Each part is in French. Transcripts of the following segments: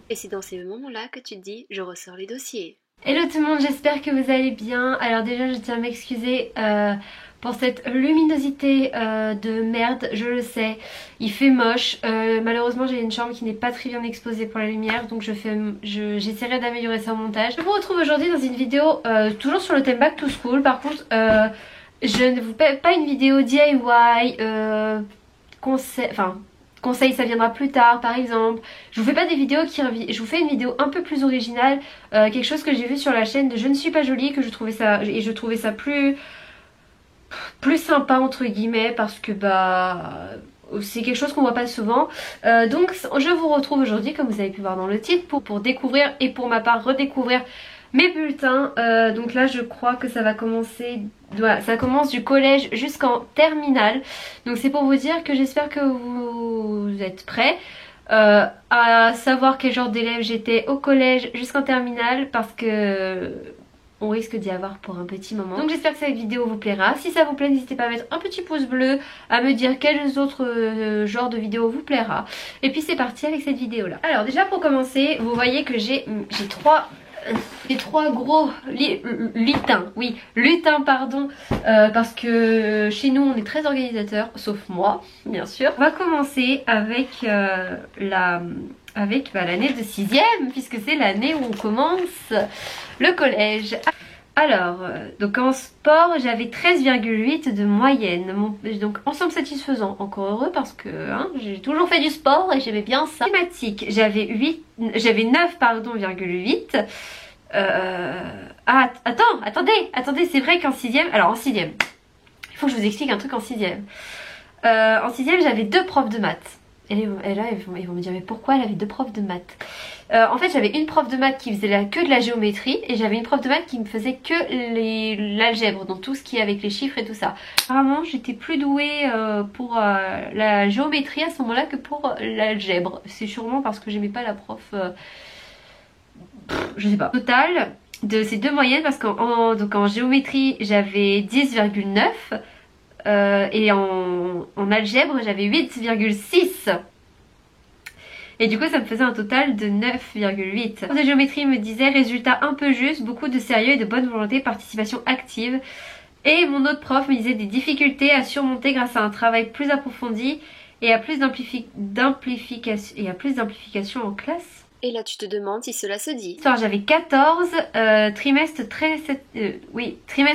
Et c'est dans ces moments-là que tu te dis je ressors les dossiers. Hello tout le monde, j'espère que vous allez bien. Alors déjà je tiens à m'excuser pour cette luminosité de merde, je le sais, il fait moche. Malheureusement j'ai une chambre qui n'est pas très bien exposée pour la lumière, donc j'essaierai d'améliorer ça au montage. Je vous retrouve aujourd'hui dans une vidéo toujours sur le thème Back to School. Par contre je ne vous fais pas une vidéo DIY, conseil, ça viendra plus tard par exemple. Je vous fais pas des vidéos je vous fais une vidéo un peu plus originale, quelque chose que j'ai vu sur la chaîne de Je ne suis pas jolie, que je trouvais ça plus sympa entre guillemets, parce que c'est quelque chose qu'on voit pas souvent. Donc je vous retrouve aujourd'hui, comme vous avez pu voir dans le titre, pour découvrir et pour ma part redécouvrir mes bulletins. Donc là je crois que ça va commencer, voilà, ça commence du collège jusqu'en terminale. Donc c'est pour vous dire que j'espère que vous êtes prêts à savoir quel genre d'élève j'étais au collège jusqu'en terminale, parce que on risque d'y avoir pour un petit moment. Donc j'espère que cette vidéo vous plaira. Si ça vous plaît, n'hésitez pas à mettre un petit pouce bleu, à me dire quels autres genres de vidéos vous plaira. Et puis c'est parti avec cette vidéo là. Alors déjà pour commencer, vous voyez que j'ai trois gros lutins pardon, parce que chez nous on est très organisateurs, sauf moi bien sûr. On va commencer avec l'année de 6ème, puisque c'est l'année où on commence le collège. Alors, donc en sport j'avais 13,8 de moyenne, donc ensemble satisfaisant, encore heureux parce que j'ai toujours fait du sport et j'aimais bien ça. Mathématiques, j'avais 9,8. Attendez, c'est vrai qu'en 6ème, alors en 6ème, il faut que je vous explique un truc en 6ème. En 6ème j'avais 2 profs de maths. Et là ils vont me dire mais pourquoi elle avait 2 profs de maths? En fait j'avais une prof de maths qui faisait que de la géométrie, et j'avais une prof de maths qui me faisait que l'algèbre, donc tout ce qui est avec les chiffres et tout ça. Apparemment j'étais plus douée pour la géométrie à ce moment là que pour l'algèbre. C'est sûrement parce que j'aimais pas la prof, je sais pas. Total de ces 2 moyennes, parce qu'en géométrie j'avais 10,9 et en algèbre j'avais 8,6. Et du coup ça me faisait un total de 9,8. Le prof de géométrie me disait résultat un peu juste, beaucoup de sérieux et de bonne volonté, participation active. Et mon autre prof me disait des difficultés à surmonter grâce à un travail plus approfondi et à plus d'implication en classe. Et là tu te demandes si cela se dit. Histoire, j'avais 14, trimestre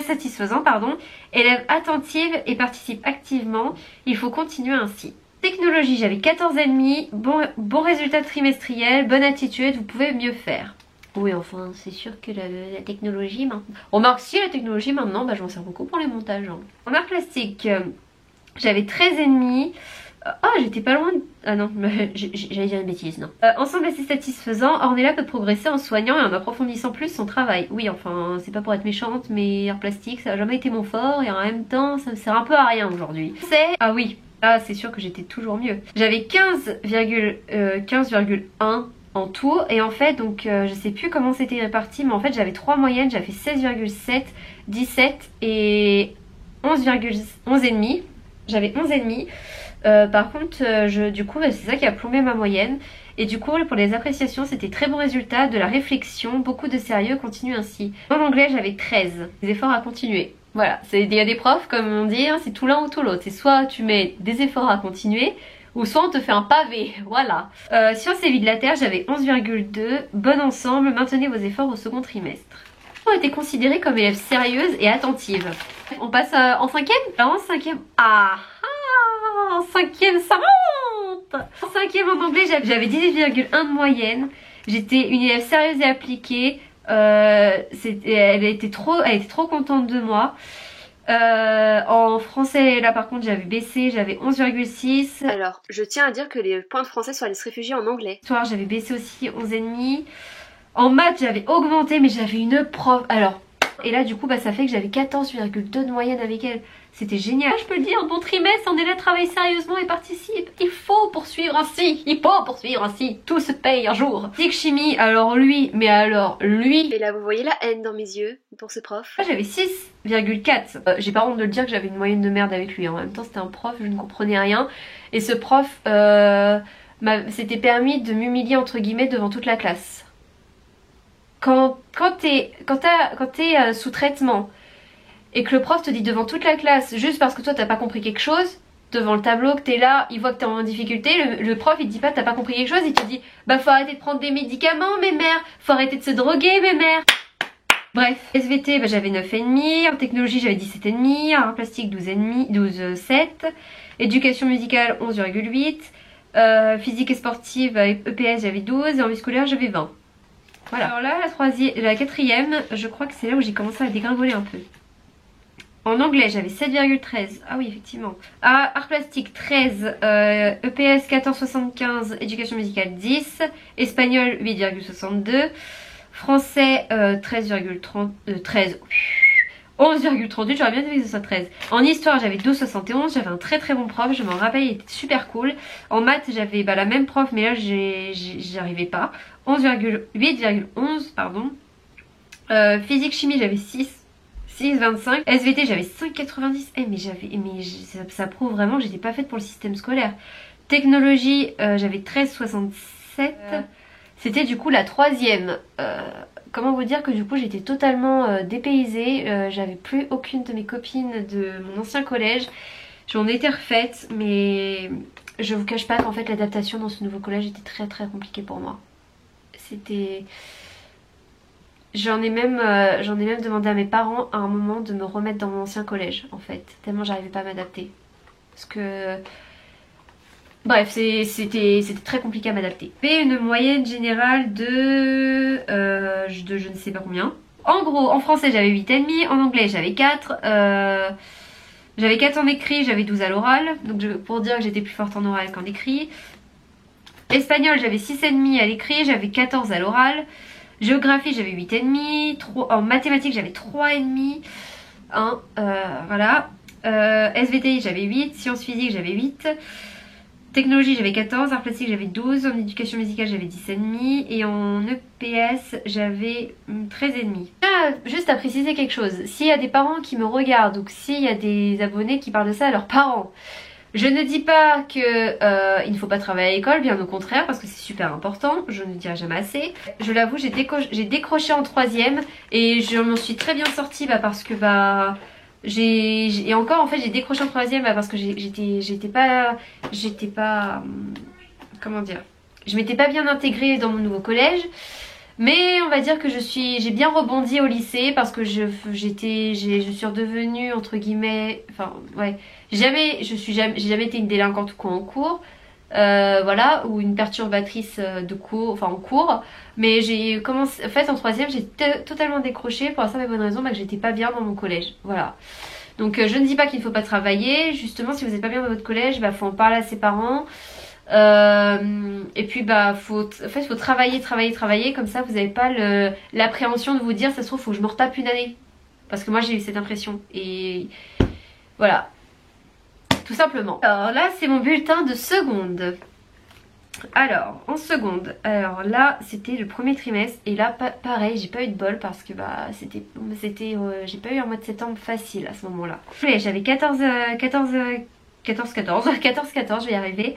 satisfaisant, pardon. Élève attentive et participe activement, il faut continuer ainsi. Technologie, j'avais 14,5, bon résultat trimestriel, bonne attitude, vous pouvez mieux faire. Oui, enfin, c'est sûr que la technologie maintenant... Remarque, si la technologie maintenant, je m'en sers beaucoup pour les montages. En art plastique, j'avais 13,5. J'étais pas loin de... Ah non, j'allais dire une bêtise, non. Ensemble assez satisfaisant, Ornella peut progresser en soignant et en approfondissant plus son travail. Oui, enfin, c'est pas pour être méchante, mais art plastique, ça a jamais été mon fort, et en même temps, ça me sert un peu à rien aujourd'hui. Ah oui, là c'est sûr que j'étais toujours mieux. J'avais 15,1 en tout, et en fait, donc, je sais plus comment c'était réparti, mais en fait, j'avais 3 moyennes, j'avais 16,7, 17 et 11,5. J'avais 11,5. Par contre du coup c'est ça qui a plombé ma moyenne. Et du coup pour les appréciations c'était très bon résultat, de la réflexion, beaucoup de sérieux, continue ainsi. En anglais j'avais 13, des efforts à continuer. Voilà, il y a des profs comme on dit, c'est tout l'un ou tout l'autre. C'est soit tu mets des efforts à continuer, ou soit on te fait un pavé, voilà. Sciences et vie de la Terre j'avais 11,2, bon ensemble, maintenez vos efforts au second trimestre. On était considérée comme élève sérieuse et attentive. On passe en 5ème. En 5ème, en 5ème ça monte. En 5ème en anglais j'avais 18,1 de moyenne. J'étais une élève sérieuse et appliquée. Elle était trop contente de moi. En français là par contre j'avais baissé, j'avais 11,6. Alors je tiens à dire que les points de français sont allés se réfugier en anglais. Histoire j'avais baissé aussi, 11,5. En maths j'avais augmenté, mais j'avais une prof, alors... Et là du coup ça fait que j'avais 14,2 de moyenne avec elle. C'était génial. Je peux le dire, bon trimestre, on est là, travaille sérieusement et participe. Il faut poursuivre ainsi. Tout se paye un jour. Physique chimie, alors lui. Et là vous voyez la haine dans mes yeux pour ce prof. J'avais 6,4. J'ai pas honte de le dire que j'avais une moyenne de merde avec lui. En même temps c'était un prof, je ne comprenais rien. Et ce prof s'était permis de m'humilier entre guillemets devant toute la classe. Quand t'es sous traitement et que le prof te dit devant toute la classe, juste parce que toi t'as pas compris quelque chose, devant le tableau, que t'es là, il voit que t'es en difficulté, le prof il te dit pas t'as pas compris quelque chose, il te dit bah faut arrêter de prendre des médicaments mes mères, faut arrêter de se droguer mes mères. Bref, SVT bah, j'avais 9,5, en technologie j'avais 17,5, en art plastique 12,7, éducation musicale 11,8, physique et sportive EPS j'avais 12 et en vie scolaire j'avais 20. Voilà. Alors là la quatrième, je crois que c'est là où j'ai commencé à dégringoler un peu. En anglais j'avais 7,13, ah oui effectivement. Art plastique 13, EPS 14,75, éducation musicale 10, espagnol 8,62, français 13,38, j'aurais bien aimé que ce soit 13. En histoire j'avais 12,71, j'avais un très très bon prof, je m'en rappelle, il était super cool. En maths j'avais la même prof mais là j'y arrivais pas. 8,11 pardon. Physique chimie j'avais 6,25. SVT j'avais 5,90. Ça prouve vraiment que j'étais pas faite pour le système scolaire. Technologie j'avais 13,67. C'était du coup la troisième. Comment vous dire que du coup j'étais totalement dépaysée. J'avais plus aucune de mes copines de mon ancien collège. J'en étais refaite mais je vous cache pas qu'en fait l'adaptation dans ce nouveau collège était très très compliquée pour moi. C'était... J'en ai même demandé à mes parents à un moment de me remettre dans mon ancien collège en fait. Tellement j'arrivais pas à m'adapter. Parce que... Bref, c'était très compliqué à m'adapter. J'ai une moyenne générale de je ne sais pas combien. En gros, en français j'avais 8,5, en anglais j'avais 4. J'avais 4 en écrit, j'avais 12 à l'oral. Donc pour dire que j'étais plus forte en oral qu'en écrit. Espagnol j'avais 6,5 à l'écrit, j'avais 14 à l'oral. Géographie j'avais 8,5. En mathématiques j'avais 3,5. Voilà. SVT j'avais 8, sciences physiques j'avais 8. Technologie j'avais 14, art plastique j'avais 12, en éducation musicale j'avais 10,5 et en EPS j'avais 13,5. Juste à préciser quelque chose, s'il y a des parents qui me regardent ou s'il y a des abonnés qui parlent de ça à leurs parents, je ne dis pas que il ne faut pas travailler à l'école, bien au contraire, parce que c'est super important, je ne le dirai jamais assez. Je l'avoue, j'ai décroché en troisième et je m'en suis très bien sortie parce que et encore en fait j'ai décroché en troisième parce que j'étais pas comment dire, je m'étais pas bien intégrée dans mon nouveau collège. Mais on va dire que j'ai bien rebondi au lycée parce que je suis redevenue entre guillemets, enfin ouais, j'ai jamais été une délinquante ou quoi en cours, voilà, ou une perturbatrice de cours, enfin en cours. Mais j'ai commencé, en fait en troisième j'ai totalement décroché pour la simple et bonne raison que j'étais pas bien dans mon collège, voilà. Donc je ne dis pas qu'il ne faut pas travailler, justement si vous n'êtes pas bien dans votre collège, faut en parler à ses parents. Et puis faut travailler, comme ça vous n'avez pas l'appréhension de vous dire ça se trouve faut que je me retape une année. Parce que moi j'ai eu cette impression. Et voilà. Tout simplement. Alors là c'est mon bulletin de seconde. Alors en seconde, alors là c'était le premier trimestre. Et là pareil j'ai pas eu de bol parce que j'ai pas eu un mois de septembre facile à ce moment là. J'avais 14, je vais y arriver.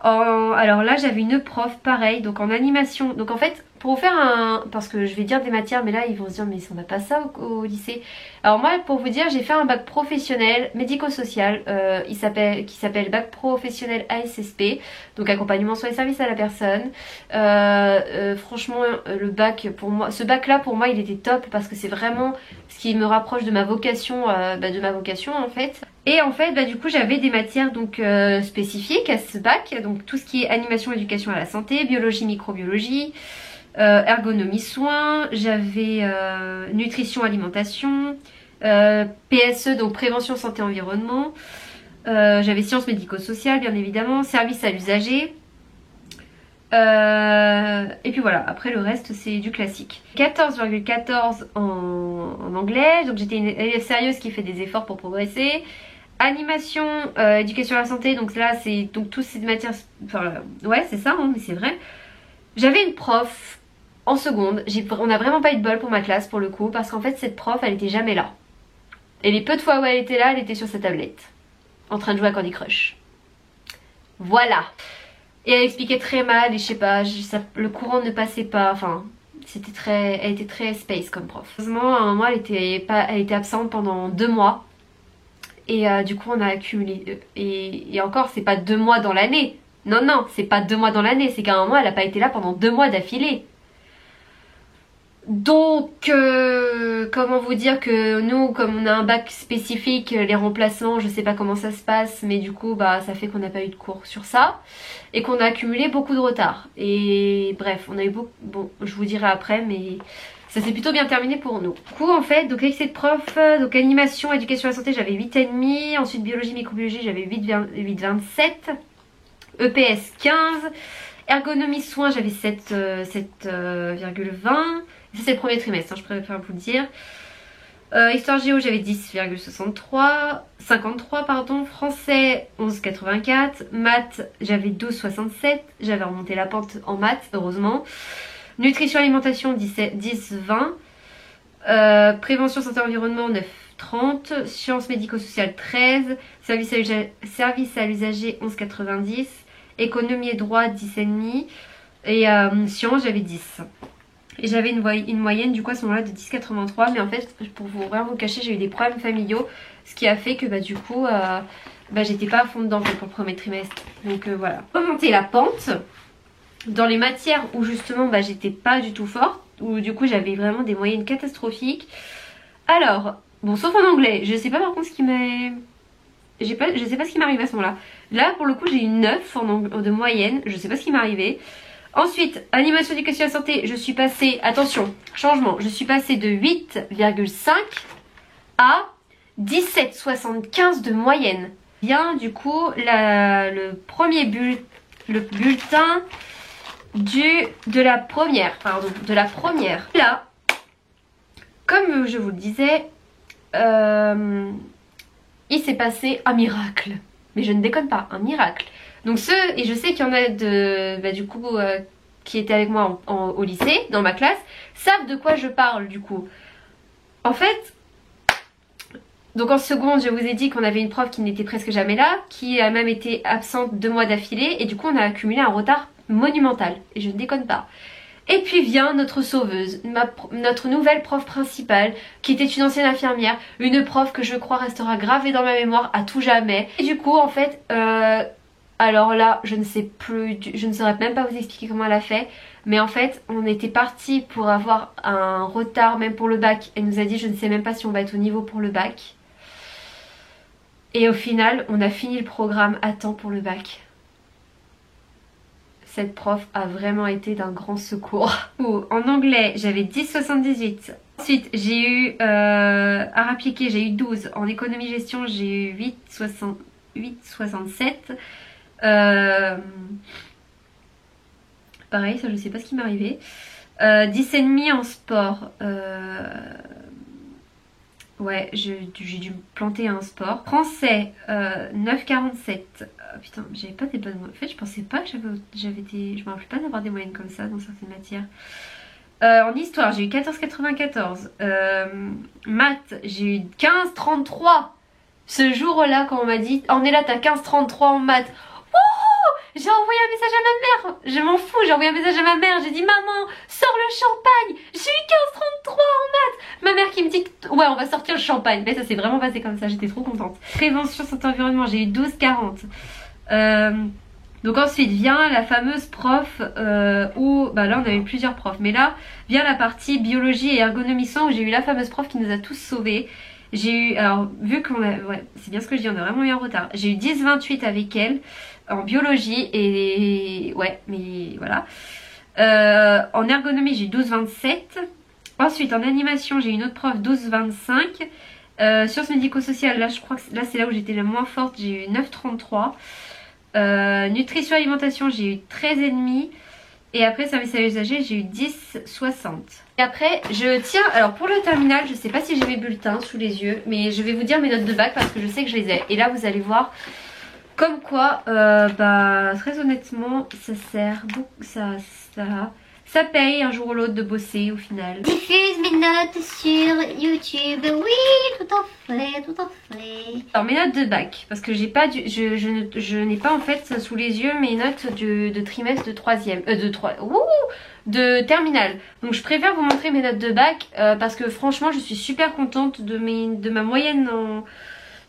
Alors là j'avais une prof pareil, donc en animation. Donc en fait pour vous faire parce que je vais dire des matières mais là ils vont se dire mais on n'a pas ça au lycée. Alors moi pour vous dire j'ai fait un bac professionnel médico-social qui s'appelle bac professionnel ASSP, donc accompagnement soins et services à la personne. Franchement le bac pour moi, ce bac là pour moi il était top parce que c'est vraiment ce qui me rapproche de ma vocation, en fait. Et en fait du coup j'avais des matières donc spécifiques à ce bac, donc tout ce qui est animation éducation à la santé, biologie microbiologie, ergonomie soins, j'avais nutrition alimentation, PSE donc prévention santé environnement, j'avais sciences médico-sociales bien évidemment, service à l'usager. Et puis voilà, après le reste c'est du classique. 14,14 en anglais, donc j'étais une élève sérieuse qui fait des efforts pour progresser. Animation, éducation à la santé, donc là c'est donc toutes ces matières, enfin ouais c'est ça hein, mais c'est vrai. J'avais une prof en seconde, on n'a vraiment pas eu de bol pour ma classe pour le coup, parce qu'en fait cette prof elle était jamais là. Et les peu de fois où elle était là, elle était sur sa tablette, en train de jouer à Candy Crush. Voilà. Et elle expliquait très mal et je sais pas, le courant ne passait pas, enfin elle était très space comme prof. Heureusement à un moment elle était absente pendant 2 mois et du coup on a accumulé, et encore c'est pas 2 mois dans l'année, non c'est pas 2 mois dans l'année, c'est qu'à un moment elle a pas été là pendant 2 mois d'affilée. Donc, comment vous dire que nous, comme on a un bac spécifique, les remplacements, je sais pas comment ça se passe, mais du coup, bah, ça fait qu'on n'a pas eu de cours sur ça et qu'on a accumulé beaucoup de retard. Et bref, on a eu beaucoup, bon, je vous dirai après, mais ça s'est plutôt bien terminé pour nous. Du coup, en fait, donc avec cette prof, donc animation, éducation à la santé, j'avais 8,5, ensuite biologie, microbiologie, j'avais 8,27, EPS 15, ergonomie soins, j'avais 7,20. Ça c'est le premier trimestre, hein, je préfère vous le dire. Histoire géo j'avais 53 pardon. Français 11,84. Maths j'avais 12,67. J'avais remonté la pente en maths heureusement. Nutrition alimentation 10,20. Prévention santé environnement 9,30. Sciences médico-sociales 13. Service à l'usager 11,90. Économie et droit 10,5. Et sciences j'avais 10. Et j'avais une moyenne du coup à ce moment là de 10,83, mais en fait pour rien vous cacher j'ai eu des problèmes familiaux, ce qui a fait que bah du coup j'étais pas à fond dedans pour le premier trimestre. Donc voilà. Remonter la pente dans les matières où justement j'étais pas du tout forte, où du coup j'avais vraiment des moyennes catastrophiques. Alors, bon sauf en anglais, je sais pas par contre ce qui m'est... je sais pas ce qui m'arrive à ce moment là. Là pour le coup j'ai eu 9 de moyenne, je sais pas ce qui m'est arrivé. Ensuite, animation éducation à la santé, je suis passée, attention, changement, je suis passée de 8,5 à 17,75 de moyenne. Bien, du coup, le bulletin de la première. Là, comme je vous le disais, il s'est passé un miracle. Mais je ne déconne pas, un miracle. Donc et je sais qu'il y en a qui étaient avec moi au lycée, dans ma classe, savent de quoi je parle du coup. En fait, donc en seconde, je vous ai dit qu'on avait une prof qui n'était presque jamais là, qui a même été absente 2 mois d'affilée, et du coup on a accumulé un retard monumental. Et je ne déconne pas. Et puis vient notre sauveuse, notre nouvelle prof principale, qui était une ancienne infirmière, une prof que je crois restera gravée dans ma mémoire à tout jamais. Et du coup en fait... alors là, je ne sais plus, je ne saurais même pas vous expliquer comment elle a fait. Mais en fait, on était parti pour avoir un retard même pour le bac. Elle nous a dit, je ne sais même pas si on va être au niveau pour le bac. Et au final, on a fini le programme à temps pour le bac. Cette prof a vraiment été d'un grand secours. En anglais, j'avais 10,78. Ensuite, j'ai eu, à appliquer, j'ai eu 12. En économie-gestion, j'ai eu 8,67. Pareil, ça je sais pas ce qui m'est arrivé. 10,5 en sport. Ouais, j'ai dû me planter à un sport. Français, 9,47. Putain, j'avais pas des bonnes moyennes. En fait, je pensais pas que j'avais des... Je me rappelle pas d'avoir des moyennes comme ça dans certaines matières. En histoire, j'ai eu 14,94. Maths, j'ai eu 15,33. Ce jour-là, quand on m'a dit, on est là, t'as 15,33 en maths. J'ai envoyé un message à ma mère. Je m'en fous, j'ai envoyé un message à ma mère. J'ai dit, maman, sors le champagne. J'ai eu 15,33 en maths. Ma mère qui me dit, ouais, on va sortir le champagne. Mais ça s'est vraiment passé comme ça, j'étais trop contente. Prévention santé environnement, j'ai eu 12,40. Donc ensuite vient la fameuse prof où, là on a eu plusieurs profs. Mais là vient la partie biologie et ergonomie soins où j'ai eu la fameuse prof qui nous a tous sauvés. J'ai eu, alors vu qu'on a, ouais, c'est bien ce que je dis, on a vraiment eu un retard. J'ai eu 10,28 avec elle en biologie et ouais, mais voilà. En ergonomie j'ai eu 12,27. Ensuite en animation j'ai eu une autre prof 12,25. Sciences médico-sociales, là je crois que là c'est là où j'étais la moins forte, j'ai eu 9,33. Nutrition alimentation j'ai eu 13,5. Et après service à l'usager j'ai eu 10,60. Et après je tiens, alors pour le terminal je sais pas si j'ai mes bulletins sous les yeux, mais je vais vous dire mes notes de bac parce que je sais que je les ai. Et là vous allez voir comme quoi très honnêtement ça sert beaucoup, ça ça paye un jour ou l'autre de bosser au final. Diffuse mes notes sur YouTube, oui, tout à fait, tout à fait. Alors mes notes de bac, parce que j'ai pas je n'ai pas en fait sous les yeux mes notes de trimestre de troisième, de terminale. Donc je préfère vous montrer mes notes de bac parce que franchement je suis super contente de ma moyenne en...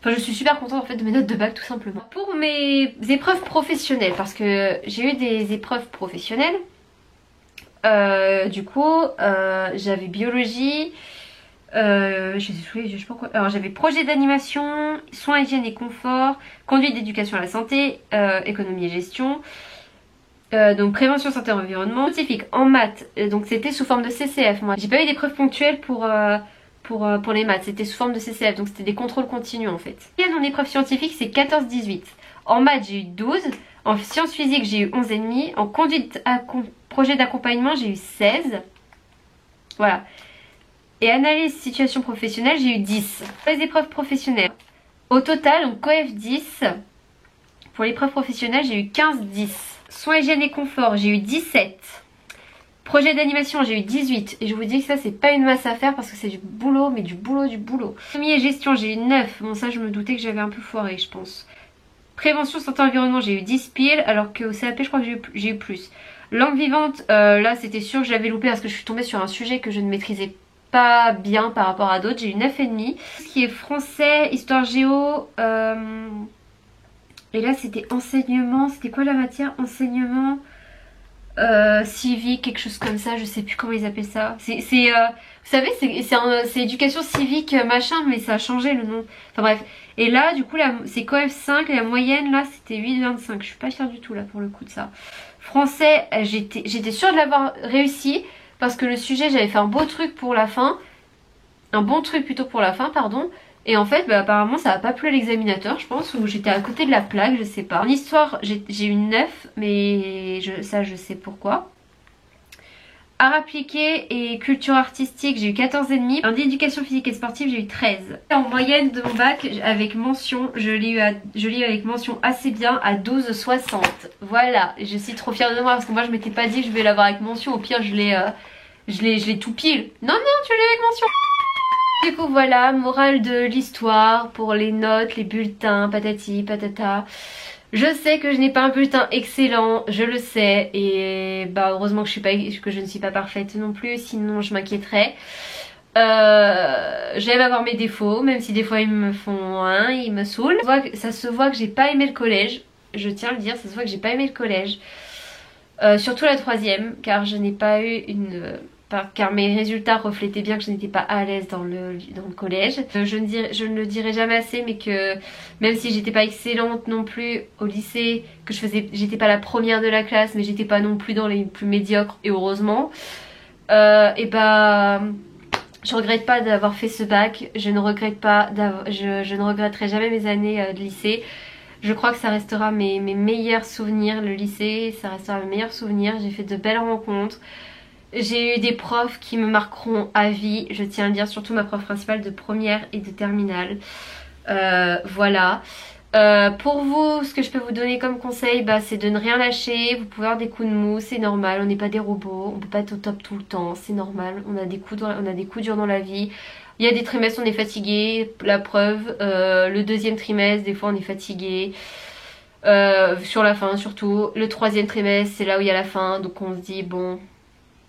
Enfin je suis super contente en fait de mes notes de bac tout simplement. Pour mes épreuves professionnelles, parce que j'ai eu des épreuves professionnelles. Du coup j'avais biologie, je sais pas quoi. Alors j'avais projet d'animation, soins, hygiène et confort, conduite d'éducation à la santé, économie et gestion, donc prévention santé et environnement, scientifique en maths, donc c'était sous forme de CCF. Moi j'ai pas eu d'épreuves ponctuelles pour les maths, c'était sous forme de CCF, donc c'était des contrôles continus en fait. Et en épreuve scientifique c'est 14-18. En maths j'ai eu 12, en sciences physiques j'ai eu 11,5, en conduite à projet d'accompagnement j'ai eu 16. Voilà. Et analyse situation professionnelle j'ai eu 10. Pour les épreuves professionnelles, au total, donc COEF 10, pour l'épreuve professionnelle j'ai eu 15-10. Soins, hygiène et confort j'ai eu 17. Projet d'animation j'ai eu 18. Et je vous dis que ça c'est pas une masse à faire parce que c'est du boulot, mais du boulot, du boulot. Économie et gestion j'ai eu 9. Bon ça je me doutais que j'avais un peu foiré je pense. Prévention santé environnement j'ai eu 10 piles, alors qu'au CAP je crois que j'ai eu plus. Langue vivante, là c'était sûr que je l'avais loupé parce que je suis tombée sur un sujet que je ne maîtrisais pas bien par rapport à d'autres. J'ai eu 9,5. Ce qui est français, histoire géo, et là c'était enseignement, c'était quoi la matière? Enseignement civique, quelque chose comme ça, je sais plus comment ils appellent ça. Vous savez, c'est éducation civique machin, mais ça a changé le nom. Enfin bref. Et là, du coup, c'est COEF 5 et la moyenne là c'était 8,25. Je suis pas fière du tout là pour le coup de ça. Français, j'étais sûre de l'avoir réussi parce que le sujet, j'avais fait un beau truc pour la fin. Un bon truc plutôt pour la fin, pardon. Et en fait, bah, apparemment, ça a pas plu à l'examinateur, je pense, ou j'étais à côté de la plaque, je sais pas. En histoire, j'ai eu 9, mais ça, je sais pourquoi. Art appliqué et culture artistique, j'ai eu 14,5. En éducation physique et sportive, j'ai eu 13. En moyenne de mon bac, avec mention, je l'ai eu avec mention assez bien à 12,60. Voilà, je suis trop fière de moi parce que moi, je m'étais pas dit que je vais l'avoir avec mention. Au pire, je l'ai tout pile. Non, tu l'as avec mention. Du coup voilà, morale de l'histoire pour les notes, les bulletins, patati patata. Je sais que je n'ai pas un bulletin excellent, je le sais, et bah heureusement que je ne suis pas parfaite non plus, sinon je m'inquiéterais. J'aime avoir mes défauts, même si des fois ils me ils me saoulent. Ça se voit que j'ai pas aimé le collège, je tiens à le dire, ça se voit que j'ai pas aimé le collège. Surtout la troisième, car je n'ai pas eu car mes résultats reflétaient bien que je n'étais pas à l'aise dans le collège. Je ne le dirai jamais assez, mais que même si j'étais pas excellente non plus au lycée, que j'étais pas la première de la classe, mais j'étais pas non plus dans les plus médiocres, et heureusement, et bah je regrette pas d'avoir fait ce bac. Je ne regrette pas, je ne regretterai jamais mes années de lycée. Je crois que ça restera mes meilleurs souvenirs, le lycée, ça restera mes meilleurs souvenirs. J'ai fait de belles rencontres. J'ai eu des profs qui me marqueront à vie, je tiens à le dire, surtout ma prof principale de première et de terminale. Voilà. Pour vous, ce que je peux vous donner comme conseil, bah, c'est de ne rien lâcher. Vous pouvez avoir des coups de mou, c'est normal, on n'est pas des robots, on peut pas être au top tout le temps, c'est normal. On a des coups durs dans la vie. Il y a des trimestres on est fatigué, la preuve, le deuxième trimestre des fois on est fatigué. Sur la fin surtout, le troisième trimestre c'est là où il y a la fin, donc on se dit bon...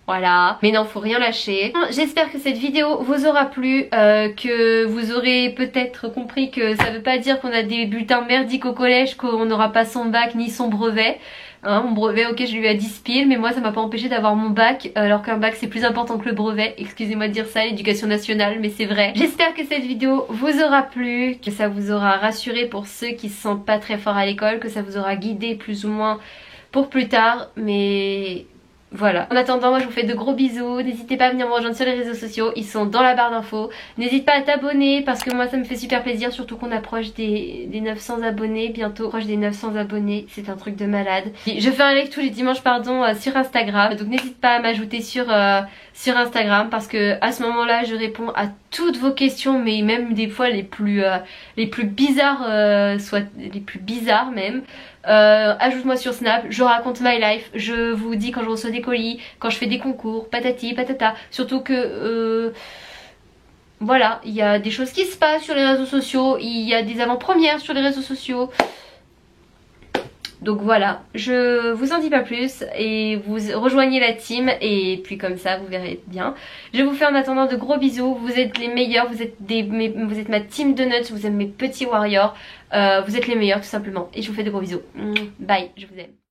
Voilà, mais non, faut rien lâcher. J'espère que cette vidéo vous aura plu, que vous aurez peut-être compris que ça veut pas dire qu'on a des bulletins merdiques au collège, qu'on n'aura pas son bac ni son brevet. Hein, mon brevet, ok, je l'ai eu à 10 piles, mais moi ça m'a pas empêché d'avoir mon bac, alors qu'un bac c'est plus important que le brevet. Excusez-moi de dire ça, l'éducation nationale, mais c'est vrai. J'espère que cette vidéo vous aura plu, que ça vous aura rassuré pour ceux qui se sentent pas très forts à l'école, que ça vous aura guidé plus ou moins pour plus tard, mais... Voilà. En attendant, moi je vous fais de gros bisous. N'hésitez pas à venir me rejoindre sur les réseaux sociaux, ils sont dans la barre d'infos. N'hésite pas à t'abonner parce que moi ça me fait super plaisir, surtout qu'on approche des 900 abonnés bientôt. Proche des 900 abonnés, c'est un truc de malade. Je fais un live tous les dimanches sur Instagram, donc n'hésite pas à m'ajouter sur Instagram parce que à ce moment-là je réponds à toutes vos questions, mais même des fois les plus bizarres, soit les plus bizarres même. ajoute-moi sur Snap, je raconte my life, je vous dis quand je reçois des colis, quand je fais des concours, patati patata. Surtout que voilà, il y a des choses qui se passent sur les réseaux sociaux, il y a des avant-premières sur les réseaux sociaux. Donc voilà, je vous en dis pas plus et vous rejoignez la team et puis comme ça vous verrez bien. Je vous fais en attendant de gros bisous, vous êtes les meilleurs, vous êtes ma team donuts, vous êtes mes petits warriors, vous êtes les meilleurs tout simplement et je vous fais de gros bisous. Bye, je vous aime.